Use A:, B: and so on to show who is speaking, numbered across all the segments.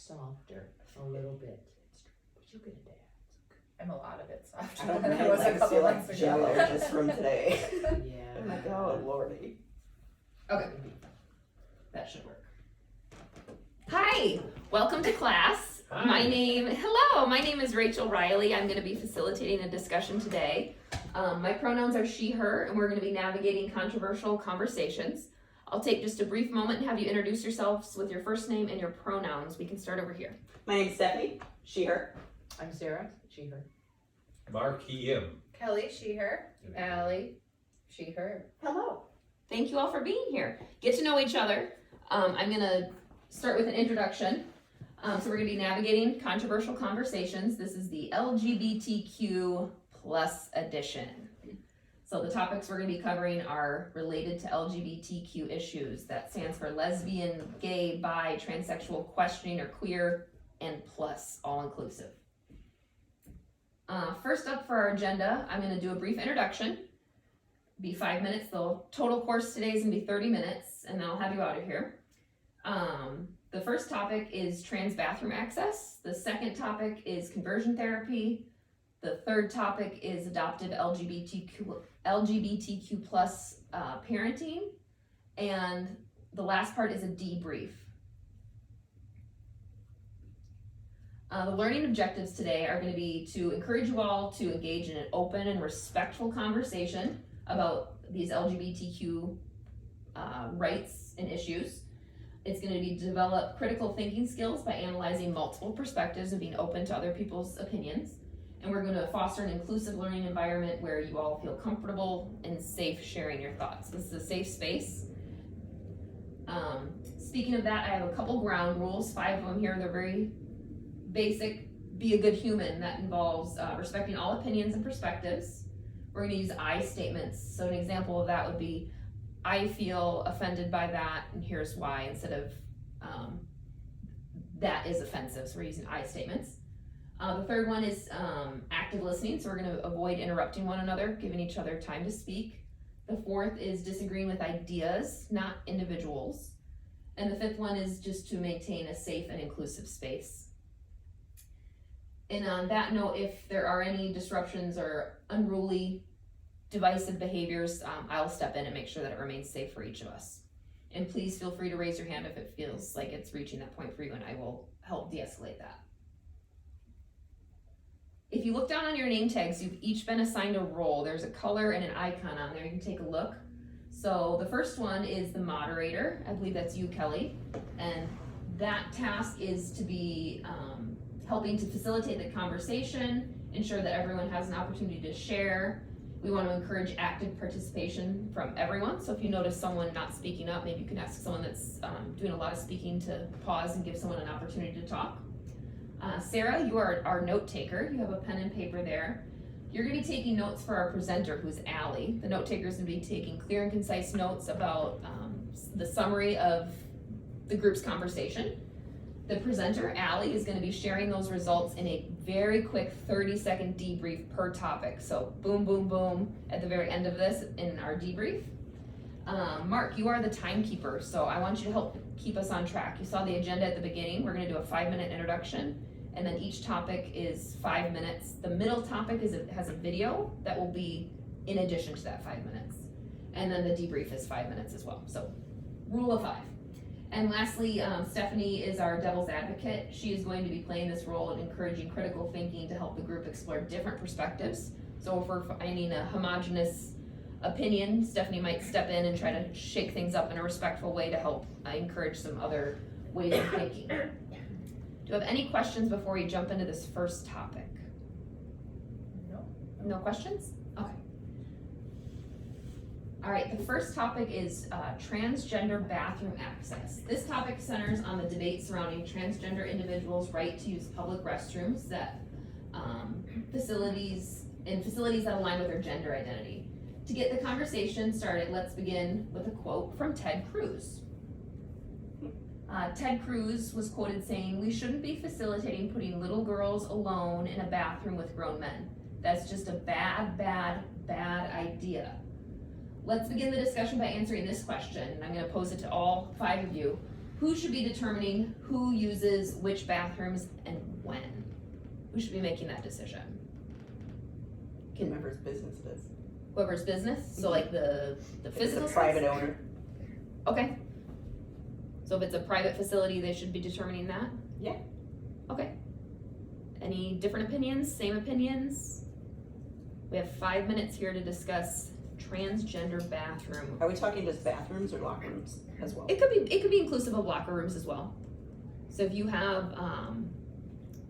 A: softer a little bit. But you'll get a dad.
B: I'm a lot of it soft.
C: I don't
B: than
C: know,
B: I was
C: I
B: a
C: just
B: couple
C: feel like
B: months ago.
C: jello just from today.
A: Yeah.
C: I'm like, oh lordy.
D: Okay, that should work. Hi, welcome to class.
A: Hi.
D: My name is Rachel Riley. I'm going to be facilitating a discussion today. My pronouns are she, her, and we're going to be navigating controversial conversations. I'll take just a brief moment and have you introduce yourselves with your first name and your pronouns. We can start over here.
C: My name's Stephanie, she, her.
A: I'm Sarah, she, her.
E: Mark, he, him.
B: Kelly, she, her.
D: Allie, she, her.
C: Hello.
D: Thank you all for being here. Get to know each other. I'm going to start with an introduction. So we're going to be navigating controversial conversations. This is the LGBTQ plus edition. So the topics we're going to be covering are related to LGBTQ issues. That stands for lesbian, gay, bi, transsexual, questioning, or queer, and plus, all inclusive. First up for our agenda, I'm going to do a brief introduction. Be 5 minutes. The total course today is going to be 30 minutes, and then I'll have you out of here. The first topic is trans bathroom access. The second topic is conversion therapy. The third topic is adoptive LGBTQ plus parenting. And the last part is a debrief. The learning objectives today are going to be to encourage you all to engage in an open and respectful conversation about these LGBTQ rights and issues. It's going to be develop critical thinking skills by analyzing multiple perspectives and being open to other people's opinions. And we're going to foster an inclusive learning environment where you all feel comfortable and safe sharing your thoughts. This is a safe space. Speaking of that, I have a couple ground rules, 5 of them here. They're very basic. Be a good human. That involves respecting all opinions and perspectives. We're going to use I statements. So an example of that would be, I feel offended by that, and here's why, instead of that is offensive. So we're using I statements. The third one is active listening. So we're going to avoid interrupting one another, giving each other time to speak. The fourth is disagreeing with ideas, not individuals. And the fifth one is just to maintain a safe and inclusive space. And on that note, if there are any disruptions or unruly, divisive behaviors, I'll step in and make sure that it remains safe for each of us. And please feel free to raise your hand if it feels like it's reaching that point for you, and I will help de-escalate that. If you look down on your name tags, you've each been assigned a role. There's a color and an icon on there. You can take a look. So the first one is the moderator. I believe that's you, Kelly. And that task is to be helping to facilitate the conversation, ensure that everyone has an opportunity to share. We want to encourage active participation from everyone. So if you notice someone not speaking up, maybe you can ask someone that's doing a lot of speaking to pause and give someone an opportunity to talk. Sarah, you are our note taker. You have a pen and paper there. You're going to be taking notes for our presenter, who's Allie. The note taker is going to be taking clear and concise notes about the summary of the group's conversation. The presenter, Allie, is going to be sharing those results in a very quick 30-second debrief per topic. So boom, boom, boom at the very end of this in our debrief. Mark, you are the timekeeper, so I want you to help keep us on track. You saw the agenda at the beginning. We're going to do a 5-minute introduction, and then each topic is 5 minutes. The middle topic has a video that will be in addition to that 5 minutes. And then the debrief is 5 minutes as well. So rule of 5. And lastly, Stephanie is our devil's advocate. She is going to be playing this role in encouraging critical thinking to help the group explore different perspectives. So if we're finding a homogenous opinion, Stephanie might step in and try to shake things up in a respectful way to help encourage some other ways of thinking. Do you have any questions before we jump into this first topic?
B: No.
D: No questions? Okay. All right, the first topic is transgender bathroom access. This topic centers on the debate surrounding transgender individuals' right to use public restrooms that facilities that align with their gender identity. To get the conversation started, let's begin with a quote from Ted Cruz. Ted Cruz was quoted saying, "We shouldn't be facilitating putting little girls alone in a bathroom with grown men. That's just a bad, bad, bad idea." Let's begin the discussion by answering this question. I'm going to pose it to all 5 of you. who should be determining who uses which bathrooms and when? Who should be making that decision?
C: Whoever's business it is.
D: Whoever's business, so like the
C: If it's
D: physical
C: a private
D: space?
C: owner.
D: Okay. So if it's a private facility, they should be determining that?
C: Yeah.
D: Okay. Any different opinions, same opinions? We have 5 minutes here to discuss transgender bathroom.
C: Are we talking just bathrooms or locker rooms as well?
D: It could be inclusive of locker rooms as well. So if you have,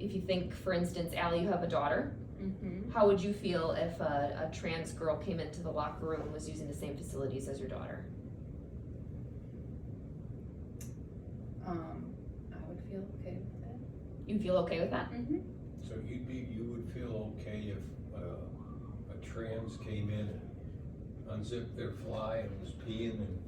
D: if you think, for instance, Allie, you have a daughter,
B: Mm-hmm.
D: how would you feel if a trans girl came into the locker room and was using the same facilities as your daughter?
B: I would feel okay with that.
D: You feel okay with that?
B: Mm-hmm.
E: So you would feel okay if a trans came in, unzipped their fly and was peeing and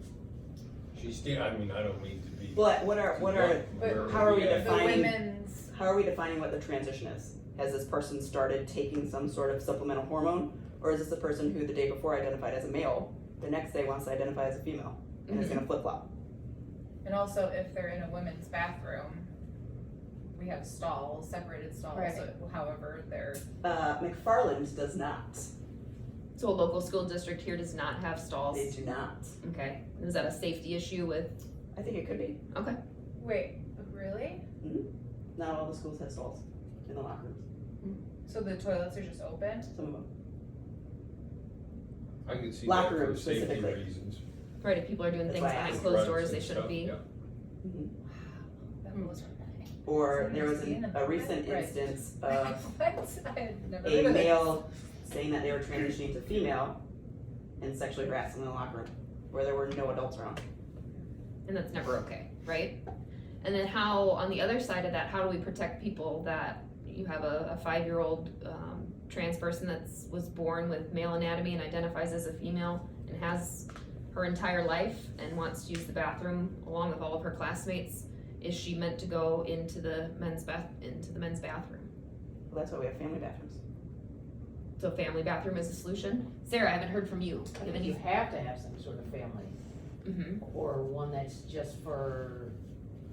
E: she's still, I mean, I don't mean to be.
C: What are,
B: But
C: how are we
B: The
C: defining,
B: women's,
C: how are we defining what the transition is? Has this person started taking some sort of supplemental hormone? Or is this a person who the day before identified as a male, the next day wants to identify as a female? And is gonna flip flop?
B: and also if they're in a women's bathroom, we have stalls, separated stalls,
D: Right.
B: so however they're,
C: McFarland does not.
D: So a local school district here does not have stalls?
C: They do not.
D: Okay. Is that a safety issue with,
C: I think it could be.
B: wait, really?
C: Not all the schools have stalls in the locker rooms.
B: So the toilets are just open?
C: Some of them.
E: I could see
C: Locker
E: that for
C: rooms
E: safety
C: specifically.
E: reasons.
D: right, if people are doing
C: That's
D: things
C: why I
D: behind
C: asked.
D: closed
E: Runs
D: doors, they
E: and
D: shouldn't
E: stuff,
D: be?
E: yeah.
B: That was.
C: Or there was
B: Somebody's being
C: a recent
B: right.
C: instance of
B: What? I had never
C: a
B: heard of this.
C: male saying that they were transitioning to female and sexually harassing in the locker room where there were no adults around.
D: And that's never okay, right? And then how, on the other side of that, how do we protect people that you have a 5-year-old trans person was born with male anatomy and identifies as a female and has her entire life and wants to use the bathroom along with all of her classmates? Is she meant to go into the men's bathroom?
C: Well, that's why we have family bathrooms.
D: So family bathroom is a solution? Sarah, I haven't heard from you.
A: I
D: Do you have
A: think
D: any?
A: you have to have some sort of family,
D: Mm-hmm.
A: or one that's just for,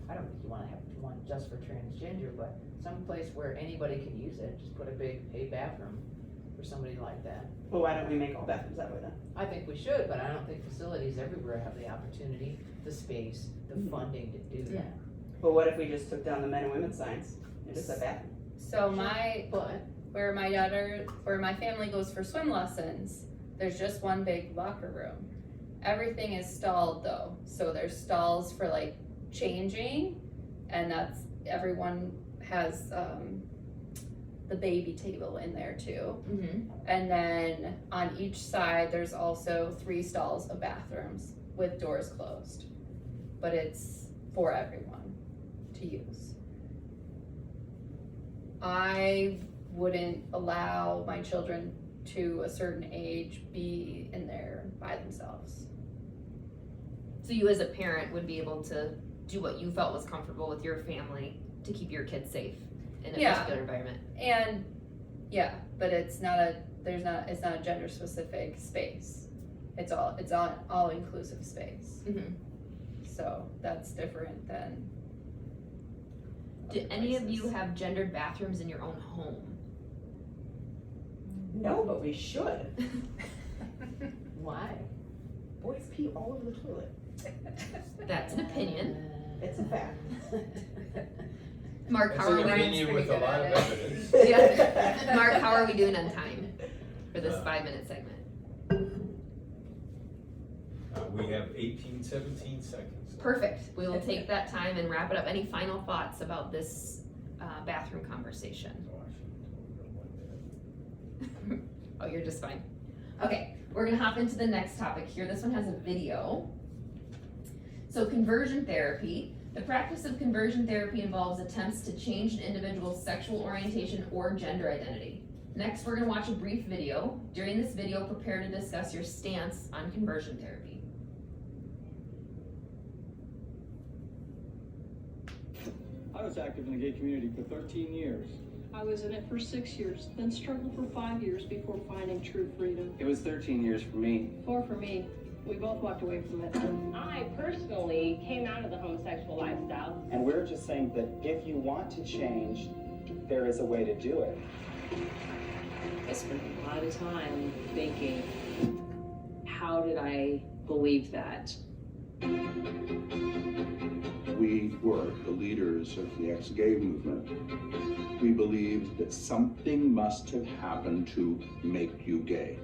A: I don't think you wanna have one just for transgender, but some place where anybody can use it, just put a bathroom for somebody like that.
C: Well, why don't we make all bathrooms that way then?
A: I think we should, but I don't think facilities everywhere have the opportunity, the space, the funding to do that.
C: Well, what if we just took down the men and women signs and just said bathroom?
F: So my,
A: But,
F: where my family goes for swim lessons, there's just one big locker room. Everything is stalled though, so there's stalls for like changing, and everyone has, the baby table in there too.
D: Mm-hmm.
F: And then on each side, there's also 3 stalls of bathrooms with doors closed. But it's for everyone to use. I wouldn't allow my children to a certain age be in there by themselves.
D: So you as a parent would be able to do what you felt was comfortable with your family to keep your kids safe in a
F: Yeah.
D: particular environment.
F: And yeah, but it's not a gender specific space. It's all inclusive space.
D: Mm-hmm.
F: So that's different than.
D: Do
F: other
D: any of you
F: places.
D: have gendered bathrooms in your own home?
C: No, but we should.
A: why?
C: Boys pee all over the toilet.
D: That's an opinion.
C: It's a fact.
D: Mark,
E: It's
D: how are
E: an
D: we?
E: opinion with a lot of
B: Ryan's
E: evidence.
D: Yeah. Mark, how are we doing on time for this 5-minute segment?
E: We have 17 seconds.
D: Perfect. We will take that time and wrap it up. Any final thoughts about this bathroom conversation?
E: Oh, I should've told her 1 minute.
D: Oh, you're just fine. Okay, we're gonna hop into the next topic here. This one has a video. So conversion therapy. The practice of conversion therapy involves attempts to change an individual's sexual orientation or gender identity. Next, we're gonna watch a brief video. During this video, prepare to discuss your stance on conversion therapy.
G: I was active in the gay community for 13 years.
H: I was in it for 6 years, then struggled for 5 years before finding true freedom.
I: It was 13 years for me.
H: 4 for me. We both walked away from it.
I: I personally came out of the homosexual lifestyle.
J: And we're just saying that if you want to change, there is a way to do it.
K: I spent a lot of time thinking, how did I believe that?
L: We were the leaders of the ex-gay movement. We believed that something must have happened to make you gay.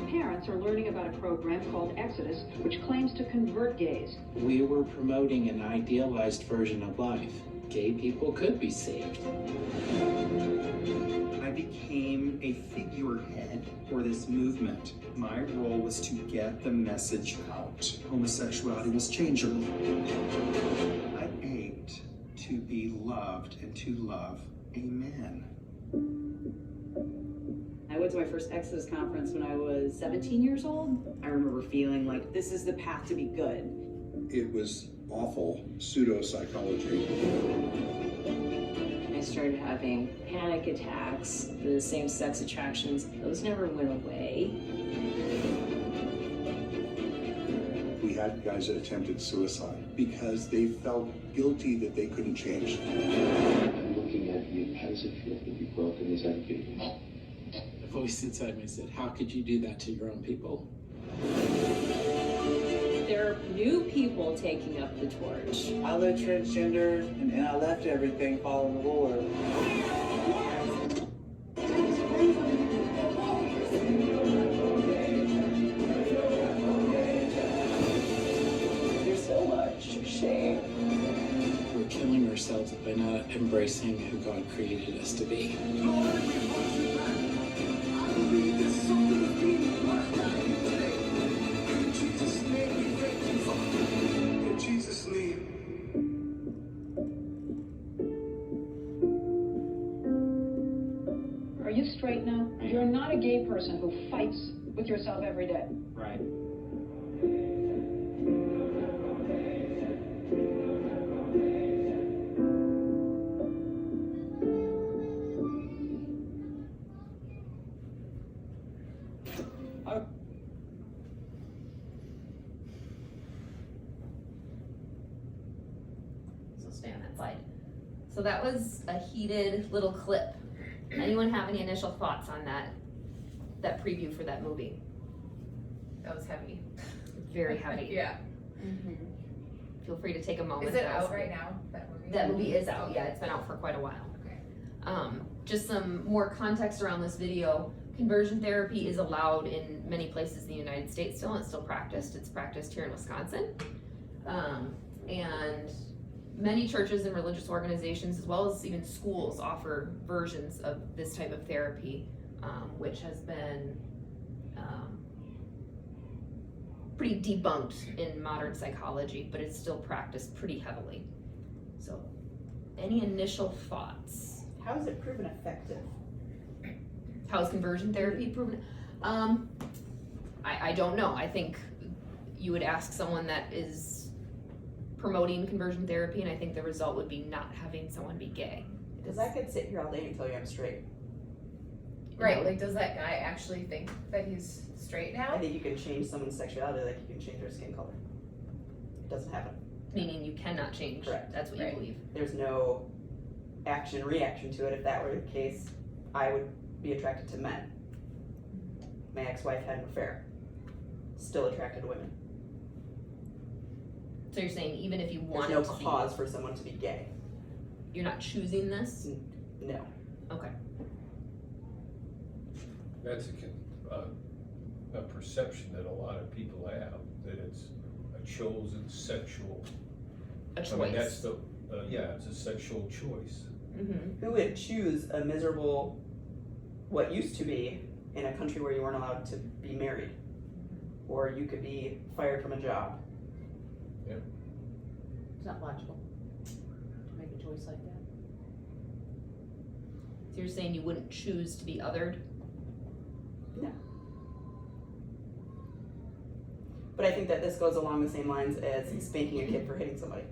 M: Parents are learning about a program called Exodus, which claims to convert gays.
N: We were promoting an idealized version of life. Gay people could be saved.
J: I became a figurehead for this movement. My role was to get the message out. Homosexuality was changeable. I ached to be loved and to love a man.
K: I went to my first Exodus conference when I was 17 years old. I remember feeling like this is the path to be good.
L: It was awful pseudo-psychology.
K: I started having panic attacks, the same-sex attractions. Those never went away.
L: We had guys that attempted suicide because they felt guilty that they couldn't change.
O: I'm looking at you. How does it feel to be broken as I'm feeling?
N: A voice inside me said, how could you do that to your own people?
K: There are new people taking up the torch.
J: I lived transgender and I left everything following the Lord.
K: There's so much shame.
N: We're killing ourselves by not embracing who God created us to be.
M: Are you straight now? You're not a gay person who fights with yourself every day.
J: Right.
D: So stay on that slide. So that was a heated little clip. Anyone have any initial thoughts on that preview for that movie?
B: That was heavy.
D: Very heavy.
B: Yeah.
D: Feel free to take a moment.
B: Is it
D: to
B: out
D: ask
B: right now, that movie?
D: That movie is out, yeah, it's been out for quite a while.
B: Okay.
D: Just some more context around this video. Conversion therapy is allowed in many places in the United States still, and it's still practiced. It's practiced here in Wisconsin. And many churches and religious organizations, as well as even schools, offer versions of this type of therapy, which has been pretty debunked in modern psychology, but it's still practiced pretty heavily. So, any initial thoughts?
C: How is it proven effective?
D: How is conversion therapy proven? I don't know. I think you would ask someone that is promoting conversion therapy, and I think the result would be not having someone be gay.
C: Because I could sit here all day and tell you I'm straight.
B: Right, like does that guy actually think that he's straight now?
C: I think you can change someone's sexuality like you can change their skin color. It doesn't happen.
D: Meaning you cannot change.
C: Correct.
D: That's what you believe.
C: There's no action, reaction to it. If that were the case, I would be attracted to men. My ex-wife had an affair. Still attracted to women.
D: So you're saying even if you
C: There's
D: wanted
C: no
D: to
C: cause for someone to be gay.
D: you're not choosing this?
C: No.
D: Okay.
E: That's a perception that a lot of people have, that it's a chosen sexual.
D: A choice.
E: I mean, that's the, yeah, it's a sexual choice.
D: Mm-hmm.
C: Who would choose a miserable, what used to be, in a country where you weren't allowed to be married? Or you could be fired from a job.
E: Yeah.
A: It's not logical to make a choice like that.
D: So you're saying you wouldn't choose to be othered?
C: No. But I think that this goes along the same lines as spanking a kid for hitting somebody.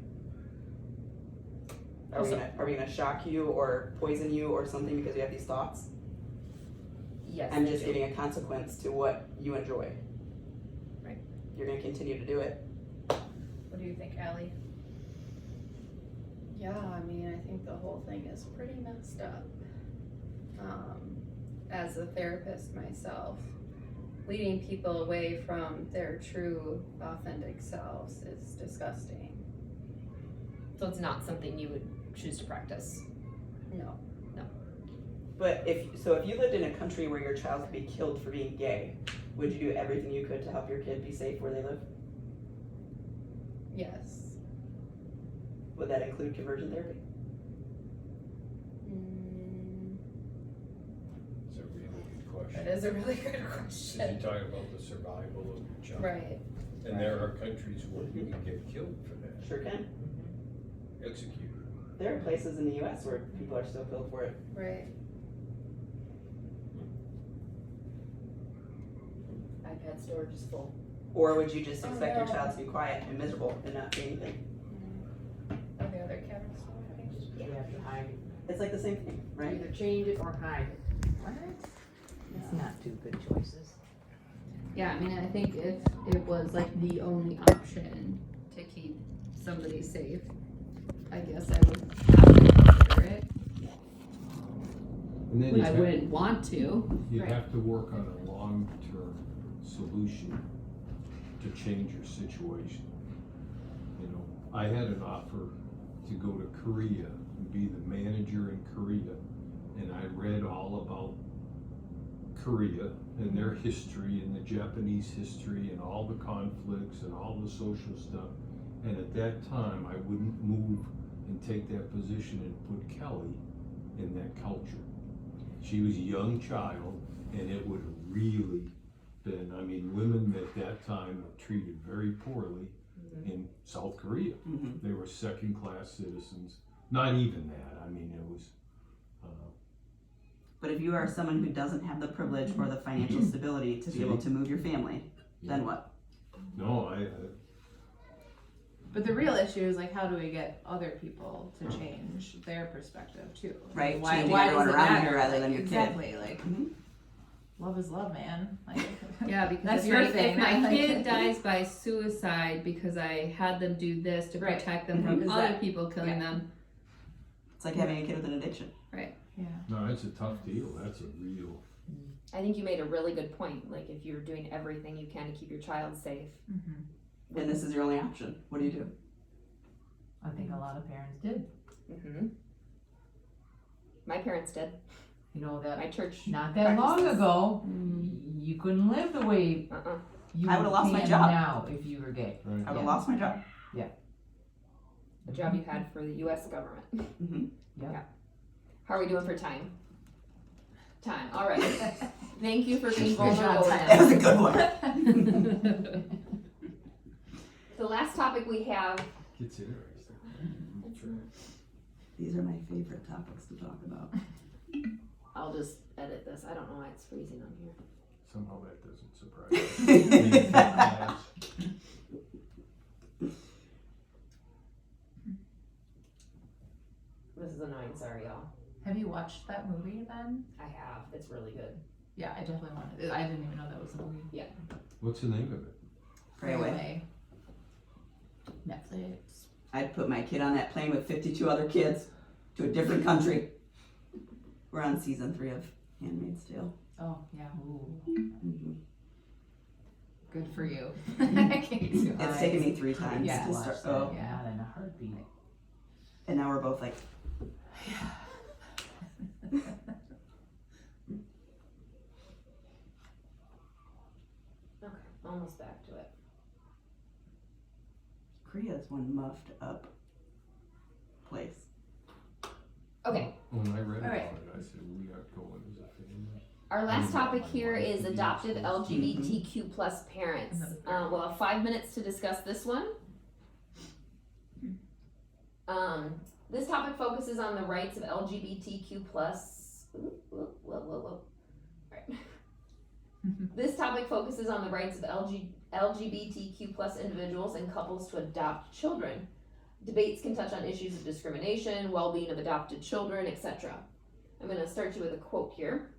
C: Are we gonna shock you or poison you or something because you have these thoughts?
D: Yes.
C: I'm just giving a consequence to what you enjoy. you're gonna continue to do it.
B: What do you think, Allie?
F: Yeah, I mean, I think the whole thing is pretty messed up. As a therapist myself, leading people away from their true, authentic selves is disgusting.
D: So it's not something you would choose to practice.
F: No.
C: But if you lived in a country where your child could be killed for being gay, would you do everything you could to help your kid be safe where they live?
F: Yes.
C: Would that include conversion therapy?
E: It's a really good question.
B: That is a really good
E: Because
B: question.
E: you're talking about the survival of your child.
F: Right.
E: And there are countries where you can get killed for that,
C: Sure can.
E: executed.
C: There are places in the US where people are still killed for it.
F: Right.
D: iPad storage is full.
C: Or would you just
B: Oh,
C: expect your
B: no.
C: child to be quiet and miserable and not say anything?
B: Are the other cameras working?
A: You have to hide it.
C: It's like the same thing, right?
A: Either change it or hide it. What? It's not two good choices.
F: Yeah, I mean, I think if it was like the only option to keep somebody safe, I guess I would have to consider it.
E: And then
F: I wouldn't want to.
E: you
F: Right.
E: have to work on a long-term solution to change your situation. You know, I had an offer to go to Korea and be the manager in Korea, and I read all about Korea and their history and the Japanese history and all the conflicts and all the social stuff. And at that time, I wouldn't move and take that position and put Kelly in that culture. She was a young child, and it would have really been, I mean, women at that time were treated very poorly in South Korea. They were second-class citizens. Not even that, I mean, it was,
C: But if you are someone who doesn't have the privilege or the financial stability to be able to move your family, then what?
E: no,
B: But the real issue is like, how do we get other people to change their perspective too?
C: Right,
B: Why
C: changing
B: does
C: everyone
B: it
C: around
B: matter?
C: you rather
B: Like,
C: than your kid.
B: exactly, like,
C: Mhm.
B: love is love, man. Like,
F: Yeah, because
B: That's
F: if,
B: your
F: my,
B: thing,
F: if my
B: right?
F: kid dies by suicide because I had them do this to
B: Right.
F: protect them from
B: Is
F: other
B: that-
F: people killing
B: yeah.
F: them.
C: It's like having a kid with an addiction.
B: yeah.
E: no, it's a tough deal, that's a real,
D: I think you made a really good point. Like if you're doing everything you can to keep your child safe.
B: Mm-hmm.
C: And this is your only option. What do you do?
A: I think a lot of parents did.
D: Mm-hmm. My parents did.
A: You know that
D: My church.
A: not that long
D: practices.
A: ago, you couldn't live the way you
C: I would've lost my
A: can
C: job.
A: now if you were gay.
E: right?
C: I would have lost my job.
D: The job you had for the U.S. government.
C: Mm-hmm.
D: How are we doing for time? Time. All right. Thank you for being
A: Good job,
D: vulnerable.
A: Ty.
C: That was a good one.
D: The last topic we have.
E: Gets interesting.
C: These are my favorite topics to talk about.
D: I'll just edit this. I don't know why it's freezing on here.
E: Somehow that doesn't surprise me.
D: This is annoying. Sorry, y'all.
B: Have you watched that movie then?
D: I have. It's really good.
B: Yeah, I definitely wanted. I didn't even know that was a movie.
E: What's the name of it?
C: Pray away.
B: Netflix.
C: I'd put my kid on that plane with 52 other kids to a different country. We're on season 3 of Handmaid's Tale.
B: Oh yeah.
C: Mm-hmm.
B: Good for you. I can't do it.
C: It's taken me 3 times
B: Yeah.
C: to start. Oh,
B: Yeah.
A: Not in a heartbeat.
C: and now we're both like,
D: Okay. Almost back to it.
C: Korea's one muffed up place.
D: Okay.
E: When I read
B: All
E: about
B: right.
E: it, I said, we are going as a family.
D: Our last topic here is adoptive LGBTQ plus parents. We'll have 5 minutes to discuss this one. This topic focuses on the rights of LGBTQ plus. Right. This topic focuses on the rights of LGBTQ plus individuals and couples to adopt children. Debates can touch on issues of discrimination, well-being of adopted children, etc. I'm going to start you with a quote here.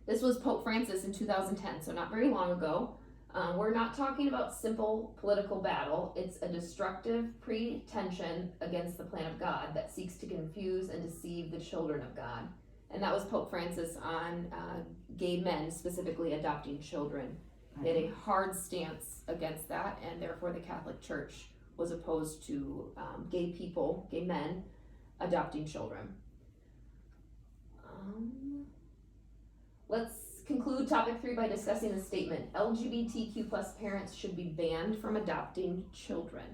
D: This was Pope Francis in 2010, so not very long ago. We're not talking about simple political battle. It's a destructive pretension against the plan of God that seeks to confuse and deceive the children of God. And that was Pope Francis on gay men, specifically adopting children. He had a hard stance against that, and therefore the Catholic Church was opposed to gay men, adopting children. Let's conclude topic 3 by discussing the statement, LGBTQ plus parents should be banned from adopting children.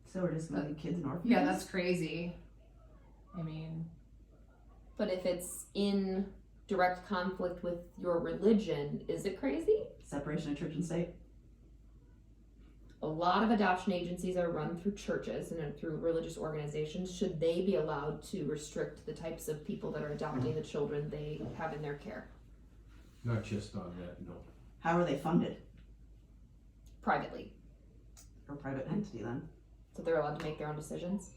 C: So we're just gonna leave kids and orphans?
B: Yeah, that's crazy. I mean,
D: But if it's in direct conflict with your religion, is it crazy?
C: Separation of church and state?
D: A lot of adoption agencies are run through churches and through religious organizations. Should they be allowed to restrict the types of people that are adopting the children they have in their care?
E: Not just on that, no.
C: How are they funded?
D: Privately.
C: Or private entity then?
D: So they're allowed to make their own decisions?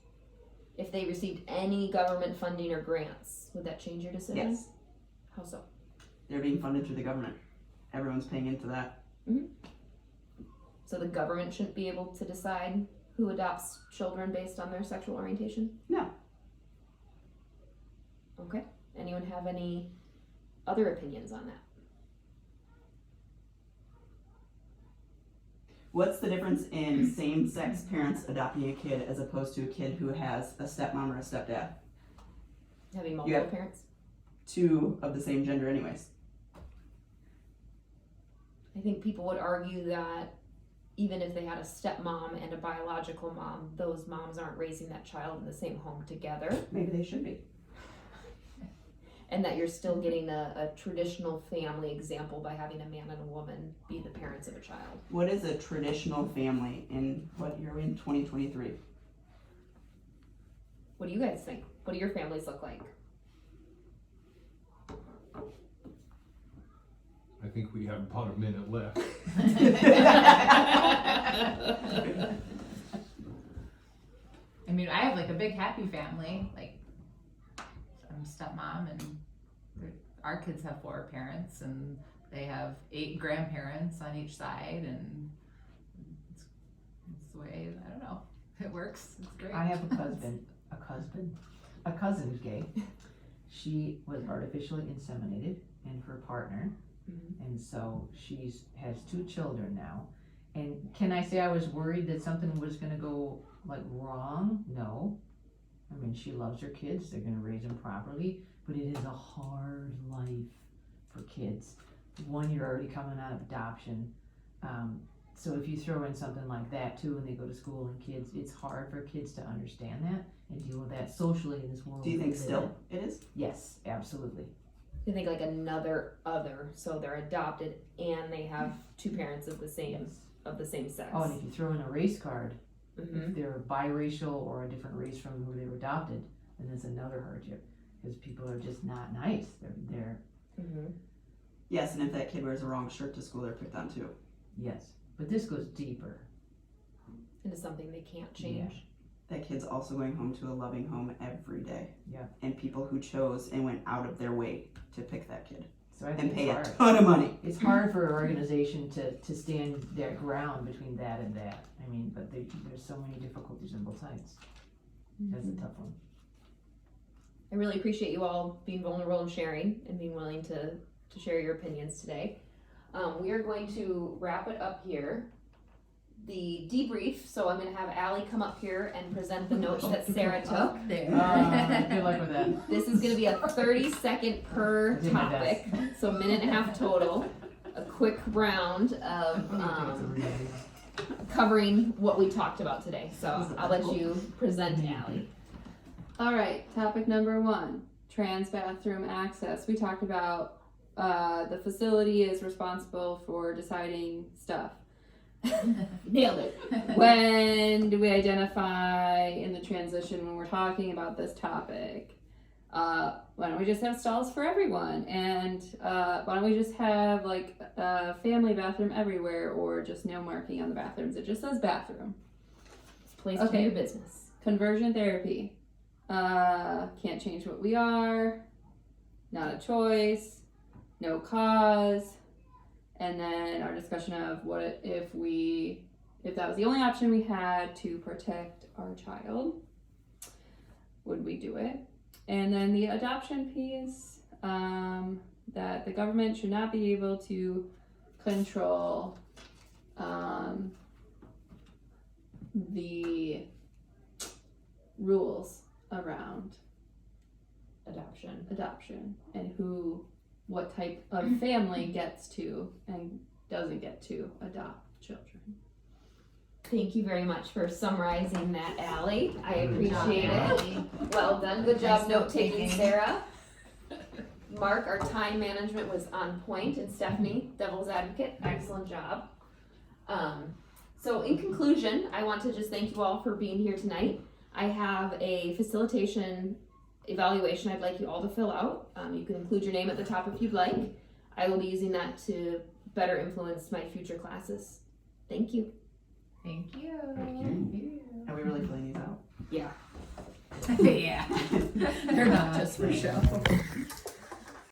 D: If they received any government funding or grants, would that change your decision?
C: Yes.
D: How so?
C: They're being funded through the government. Everyone's paying into that.
D: So the government shouldn't be able to decide who adopts children based on their sexual orientation?
C: No.
D: Okay. Anyone have any other opinions on that?
C: What's the difference in same-sex parents adopting a kid as opposed to a kid who has a stepmom or a stepdad?
D: Having multiple parents?
C: Two of the same gender anyways.
D: I think people would argue that even if they had a stepmom and a biological mom, those moms aren't raising that child in the same home together.
C: Maybe they should be.
D: And that you're still getting a traditional family example by having a man and a woman be the parents of a child.
C: What is a traditional family in what you're in 2023?
D: What do you guys think? What do your families look like?
E: I think we have about a minute left.
B: I mean, I have like a big happy family. Like, I'm stepmom, and our kids have 4 parents, and they have 8 grandparents on each side, and it's the way, I don't know, it works. It's great.
A: I have a cousin who's gay. She was artificially inseminated, and her partner, and so has 2 children now. And can I say I was worried that something was gonna go like wrong? No. I mean, she loves her kids, they're gonna raise them properly, but it is a hard life for kids. One, you're already coming out of adoption. So if you throw in something like that too, and they go to school and kids, it's hard for kids to understand that and deal with that socially in this world.
C: Do you think still it is?
A: Yes, absolutely.
D: You think like another other, so they're adopted and they have 2 parents of the same sex.
A: Oh, and if you throw in a race card,
D: Mhm.
A: if they're biracial or a different race from who they were adopted, then it's another hardship because people are just not nice. They're
C: Yes, and if that kid wears a wrong shirt to school, they're picked on too.
A: yes, but this goes deeper.
D: Into something they can't change.
C: That kid's also going home to a loving home every day.
A: Yeah.
C: And people who chose and went out of their way to pick that kid.
A: So I
C: And
A: think
C: pay
A: it's
C: a
A: hard.
C: ton of money.
A: It's hard for an organization to stand their ground between that and that. I mean, but there's so many difficulties on both sides. That's a tough one.
D: I really appreciate you all being vulnerable and sharing and being willing to share your opinions today. We are going to wrap it up here. The debrief, so I'm going to have Allie come up here and present the notes that Sarah took.
A: Good luck with that.
D: This is going to be a 30-second per
A: I did my
D: topic, so a minute and a half total. A quick round of covering what we talked about today. So I'll let you present, Allie.
F: All right, topic number 1, trans bathroom access. We talked about the facility is responsible for deciding stuff.
D: Nailed it.
F: When do we identify in the transition when we're talking about this topic? Why don't we just have stalls for everyone? And why don't we just have like a family bathroom everywhere, or just no marking on the bathrooms? It just says bathroom.
D: It's a place to do your business.
F: Conversion therapy. Can't change what we are. Not a choice. no cause, and then our discussion of what if that was the only option we had to protect our child, would we do it? And then the adoption piece, that the government should not be able to control the rules around adoption and what type of family gets to and doesn't get to adopt children.
D: Thank you very much for summarizing that, Allie. I appreciate it.
B: Allie.
D: Well done. Good job
B: Nice
D: note taking,
B: note-taking.
D: Sarah. Mark, our time management was on point, and Stephanie, devil's advocate, excellent job. So in conclusion, I want to just thank you all for being here tonight. I have a facilitation evaluation I'd like you all to fill out. You can include your name at the top if you'd like. I will be using that to better influence my future classes. Thank you.
B: Thank you.
E: Thank you.
C: Are we really filling these out?
D: Yeah.
B: Yeah. They're not just for show.